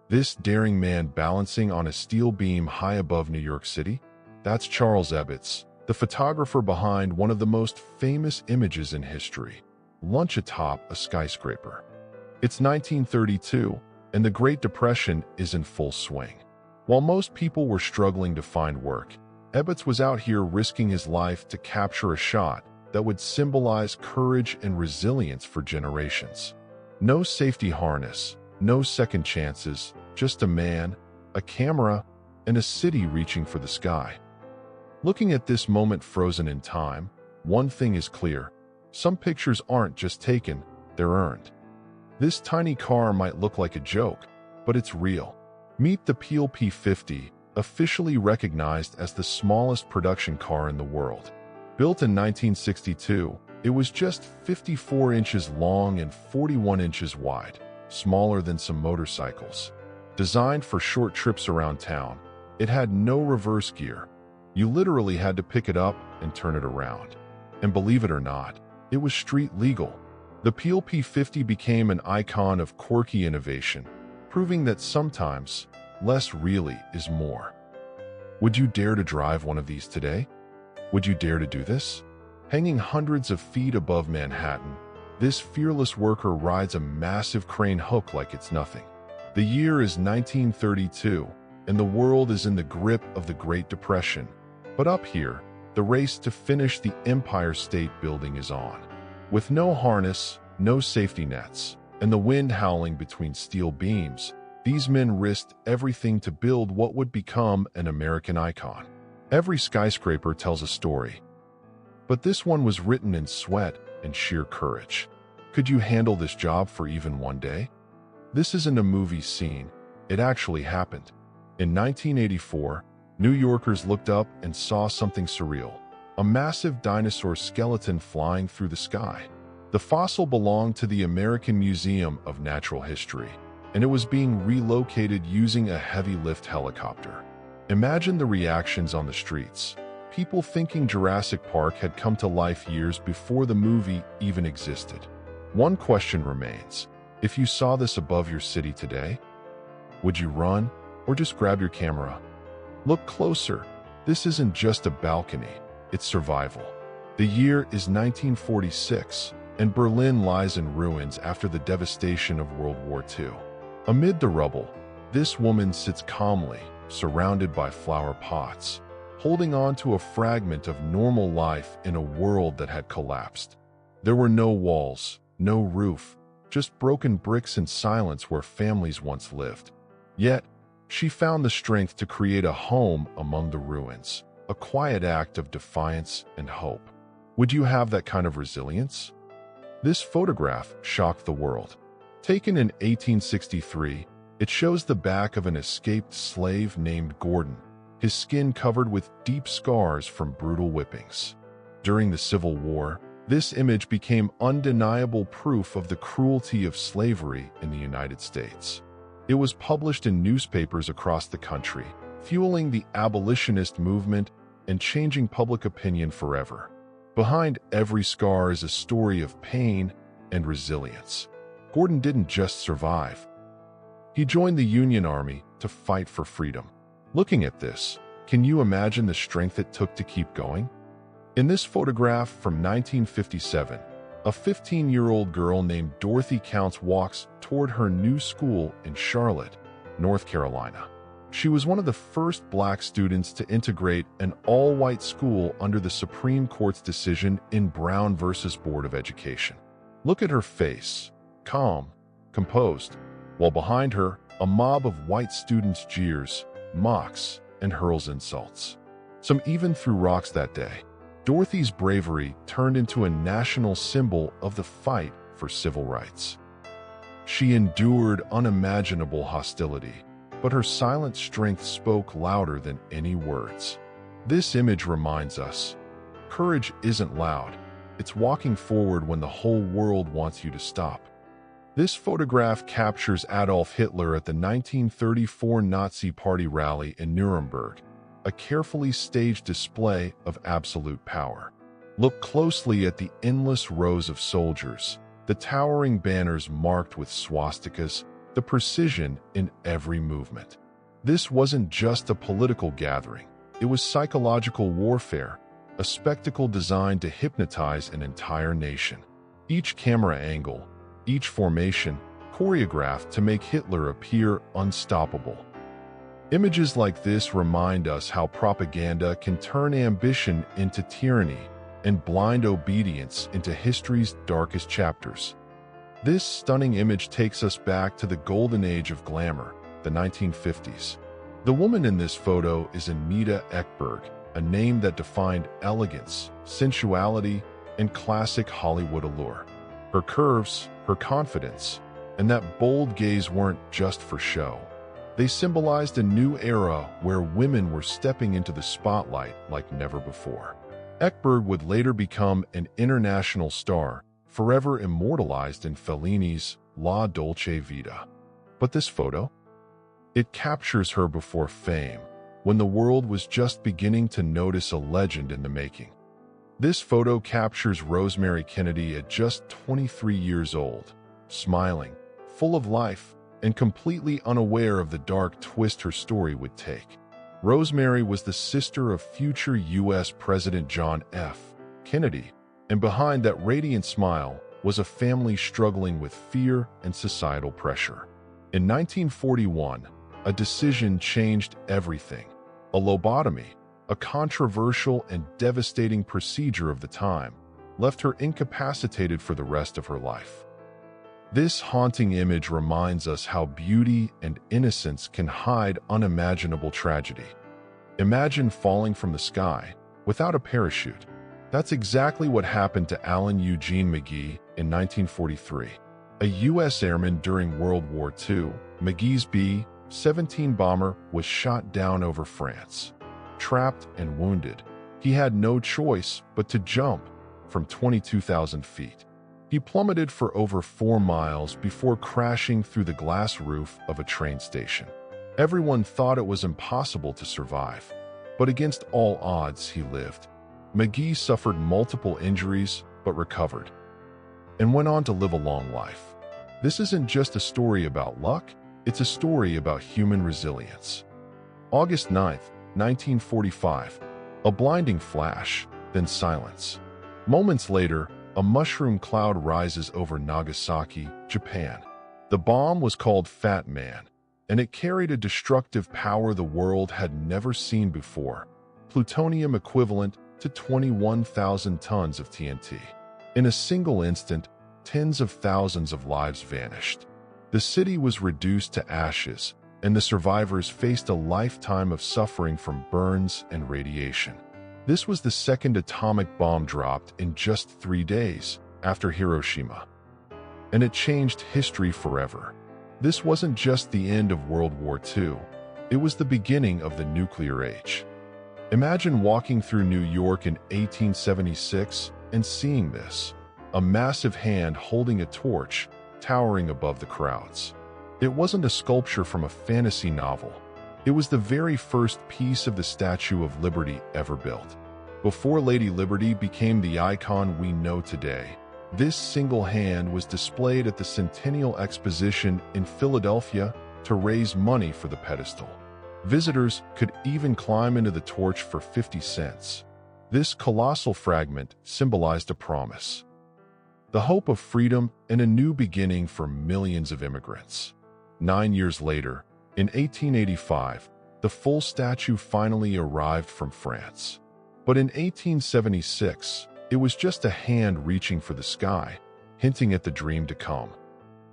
This daring man balancing on a steel beam high above New York City? That's Charles Ebbets, the photographer behind one of the most famous images in history, lunch atop a skyscraper. It's 1932, and the Great Depression is in full swing. While most people were struggling to find work, Ebbets was out here risking his life to capture a shot that would symbolize courage and resilience for generations. No safety harness, no second chances, just a man, a camera, and a city reaching for the sky. Looking at this moment frozen in time, one thing is clear. Some pictures aren't just taken, they're earned. This tiny car might look like a joke, but it's real. Meet the Peel P50, officially recognized as the smallest production car in the world. Built in 1962, it was just 54 inches long and 41 inches wide, smaller than some motorcycles. Designed for short trips around town, it had no reverse gear. You literally had to pick it up and turn it around. And believe it or not, it was street legal. The Peel P50 became an icon of quirky innovation, proving that sometimes less really is more. Would you dare to drive one of these today? Would you dare to do this? Hanging hundreds of feet above Manhattan, this fearless worker rides a massive crane hook like it's nothing. The year is 1932, and the world is in the grip of the Great Depression. But up here, the race to finish the Empire State Building is on. With no harness, no safety nets, and the wind howling between steel beams, these men risked everything to build what would become an American icon. Every skyscraper tells a story, but this one was written in sweat and sheer courage. Could you handle this job for even one day? This isn't a movie scene, it actually happened. In 1984, New Yorkers looked up and saw something surreal, a massive dinosaur skeleton flying through the sky. The fossil belonged to the American Museum of Natural History, and it was being relocated using a heavy lift helicopter. Imagine the reactions on the streets. People thinking Jurassic Park had come to life years before the movie even existed. One question remains. If you saw this above your city today, would you run or just grab your camera? Look closer. This isn't just a balcony, it's survival. The year is 1946, and Berlin lies in ruins after the devastation of World War II. Amid the rubble, this woman sits calmly, surrounded by flower pots, holding on to a fragment of normal life in a world that had collapsed. There were no walls, no roof, just broken bricks and silence where families once lived. Yet, she found the strength to create a home among the ruins, a quiet act of defiance and hope. Would you have that kind of resilience? This photograph shocked the world. Taken in 1863, it shows the back of an escaped slave named Gordon, his skin covered with deep scars from brutal whippings. During the Civil War, this image became undeniable proof of the cruelty of slavery in the United States. It was published in newspapers across the country, fueling the abolitionist movement and changing public opinion forever. Behind every scar is a story of pain and resilience. Gordon didn't just survive. He joined the Union Army to fight for freedom. Looking at this, can you imagine the strength it took to keep going? In this photograph from 1957, a 15-year-old girl named Dorothy Counts walks toward her new school in Charlotte, North Carolina. She was one of the first black students to integrate an all-white school under the Supreme Court's decision in Brown versus Board of Education. Look at her face, calm, composed, while behind her, a mob of white students jeers, mocks, and hurls insults. Some even threw rocks that day. Dorothy's bravery turned into a national symbol of the fight for civil rights. She endured unimaginable hostility, but her silent strength spoke louder than any words. This image reminds us, courage isn't loud. It's walking forward when the whole world wants you to stop. This photograph captures Adolf Hitler at the 1934 Nazi Party rally in Nuremberg, a carefully staged display of absolute power. Look closely at the endless rows of soldiers, the towering banners marked with swastikas, the precision in every movement. This wasn't just a political gathering. It was psychological warfare, a spectacle designed to hypnotize an entire nation. Each camera angle, each formation, choreographed to make Hitler appear unstoppable. Images like this remind us how propaganda can turn ambition into tyranny and blind obedience into history's darkest chapters. This stunning image takes us back to the golden age of glamour, the 1950s. The woman in this photo is Anita Ekberg, a name that defined elegance, sensuality, and classic Hollywood allure. Her curves, her confidence, and that bold gaze weren't just for show. They symbolized a new era where women were stepping into the spotlight like never before. Ekberg would later become an international star, forever immortalized in Fellini's La Dolce Vita. But this photo? It captures her before fame, when the world was just beginning to notice a legend in the making. This photo captures Rosemary Kennedy at just 23 years old, smiling, full of life, and completely unaware of the dark twist her story would take. Rosemary was the sister of future U.S. President John F. Kennedy, and behind that radiant smile was a family struggling with fear and societal pressure. In 1941, a decision changed everything. A lobotomy, a controversial and devastating procedure of the time, left her incapacitated for the rest of her life. This haunting image reminds us how beauty and innocence can hide unimaginable tragedy. Imagine falling from the sky without a parachute. That's exactly what happened to Alan Eugene McGee in 1943. A U.S. airman during World War II, McGee's B-17 bomber was shot down over France. Trapped and wounded, he had no choice but to jump from 22,000 feet. He plummeted for over 4 miles before crashing through the glass roof of a train station. Everyone thought it was impossible to survive, but against all odds, he lived. McGee suffered multiple injuries but recovered and went on to live a long life. This isn't just a story about luck, it's a story about human resilience. August 9th, 1945, a blinding flash, then silence. Moments later, a mushroom cloud rises over Nagasaki, Japan. The bomb was called Fat Man, and it carried a destructive power the world had never seen before, plutonium equivalent to 21,000 tons of TNT. In a single instant, tens of thousands of lives vanished. The city was reduced to ashes, and the survivors faced a lifetime of suffering from burns and radiation. This was the second atomic bomb dropped in just 3 days after Hiroshima, and it changed history forever. This wasn't just the end of World War II, it was the beginning of the nuclear age. Imagine walking through New York in 1876 and seeing this, a massive hand holding a torch towering above the crowds. It wasn't a sculpture from a fantasy novel. It was the very first piece of the Statue of Liberty ever built. Before Lady Liberty became the icon we know today, this single hand was displayed at the Centennial Exposition in Philadelphia to raise money for the pedestal. Visitors could even climb into the torch for 50 cents. This colossal fragment symbolized a promise, the hope of freedom and a new beginning for millions of immigrants. 9 years later, in 1885, the full statue finally arrived from France. But in 1876, it was just a hand reaching for the sky, hinting at the dream to come.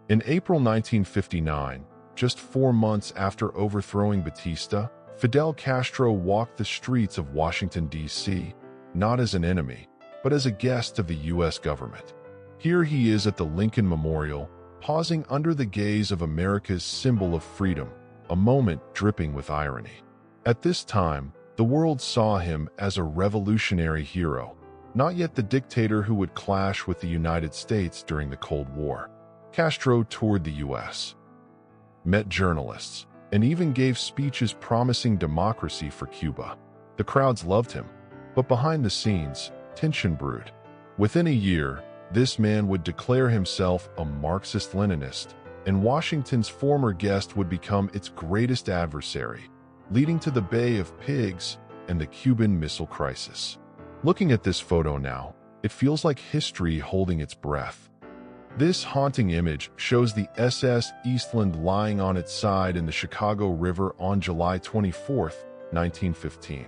In April 1959, just 4 months after overthrowing Batista, Fidel Castro walked the streets of Washington, D.C., not as an enemy, but as a guest of the U.S. government. Here he is at the Lincoln Memorial, pausing under the gaze of America's symbol of freedom, a moment dripping with irony. At this time, the world saw him as a revolutionary hero, not yet the dictator who would clash with the United States during the Cold War. Castro toured the U.S., met journalists, and even gave speeches promising democracy for Cuba. The crowds loved him, but behind the scenes, tension brewed. Within a year, this man would declare himself a Marxist-Leninist, and Washington's former guest would become its greatest adversary, leading to the Bay of Pigs and the Cuban Missile Crisis. Looking at this photo now, it feels like history holding its breath. This haunting image shows the SS Eastland lying on its side in the Chicago River on July 24, 1915.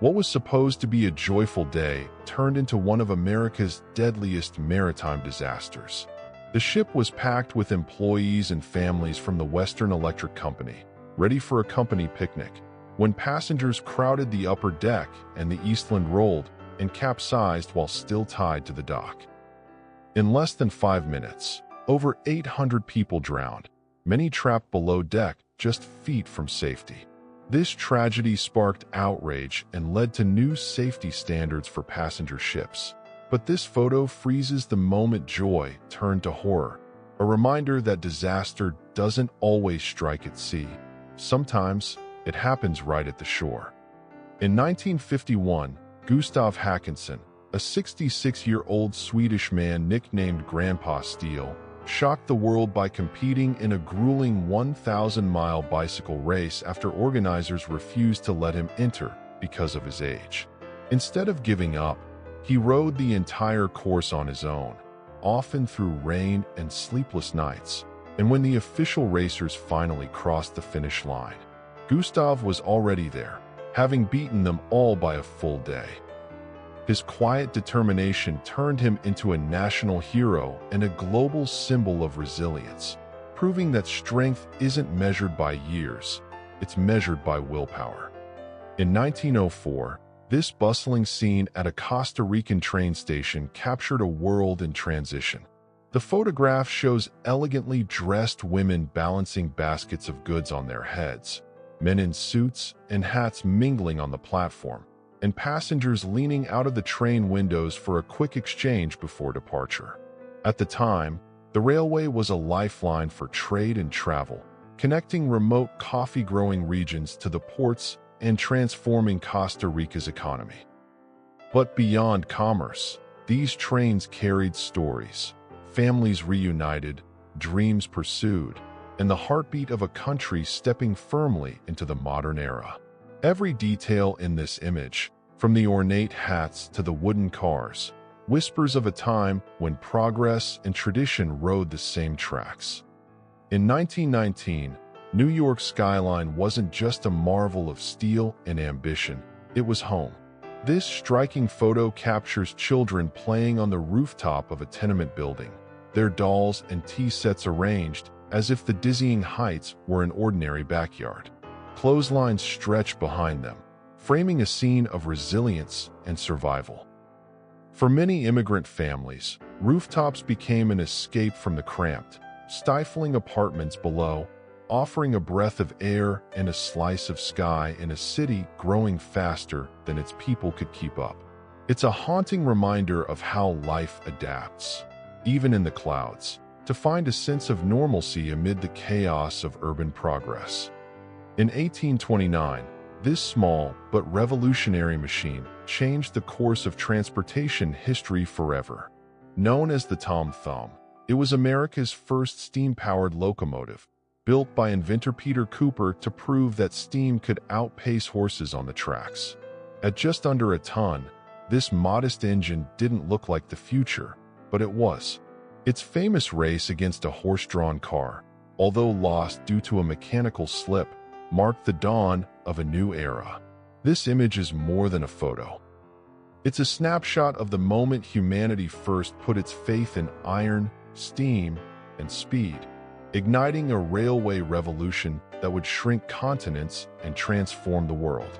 What was supposed to be a joyful day turned into one of America's deadliest maritime disasters. The ship was packed with employees and families from the Western Electric Company, ready for a company picnic, when passengers crowded the upper deck and the Eastland rolled and capsized while still tied to the dock. In less than 5 minutes, over 800 people drowned, many trapped below deck just feet from safety. This tragedy sparked outrage and led to new safety standards for passenger ships. But this photo freezes the moment joy turned to horror, a reminder that disaster doesn't always strike at sea. Sometimes, it happens right at the shore. In 1951, Gustav Hackinson, a 66-year-old Swedish man nicknamed Grandpa Steel, shocked the world by competing in a grueling 1,000-mile bicycle race after organizers refused to let him enter because of his age. Instead of giving up, he rode the entire course on his own, often through rain and sleepless nights. And when the official racers finally crossed the finish line, Gustav was already there, having beaten them all by a full day. His quiet determination turned him into a national hero and a global symbol of resilience, proving that strength isn't measured by years, it's measured by willpower. In 1904, this bustling scene at a Costa Rican train station captured a world in transition. The photograph shows elegantly dressed women balancing baskets of goods on their heads, men in suits and hats mingling on the platform, and passengers leaning out of the train windows for a quick exchange before departure. At the time, the railway was a lifeline for trade and travel, connecting remote coffee-growing regions to the ports and transforming Costa Rica's economy. But beyond commerce, these trains carried stories, families reunited, dreams pursued, and the heartbeat of a country stepping firmly into the modern era. Every detail in this image, from the ornate hats to the wooden cars, whispers of a time when progress and tradition rode the same tracks. In 1919, New York's skyline wasn't just a marvel of steel and ambition, it was home. This striking photo captures children playing on the rooftop of a tenement building, their dolls and tea sets arranged as if the dizzying heights were an ordinary backyard. Clotheslines stretch behind them, framing a scene of resilience and survival. For many immigrant families, rooftops became an escape from the cramped, stifling apartments below, offering a breath of air and a slice of sky in a city growing faster than its people could keep up. It's a haunting reminder of how life adapts, even in the clouds, to find a sense of normalcy amid the chaos of urban progress. In 1829, this small but revolutionary machine changed the course of transportation history forever. Known as the Tom Thumb, it was America's first steam-powered locomotive, built by inventor Peter Cooper to prove that steam could outpace horses on the tracks. At just under a ton, this modest engine didn't look like the future, but it was. Its famous race against a horse-drawn car, although lost due to a mechanical slip, marked the dawn of a new era. This image is more than a photo. It's a snapshot of the moment humanity first put its faith in iron, steam, and speed, igniting a railway revolution that would shrink continents and transform the world.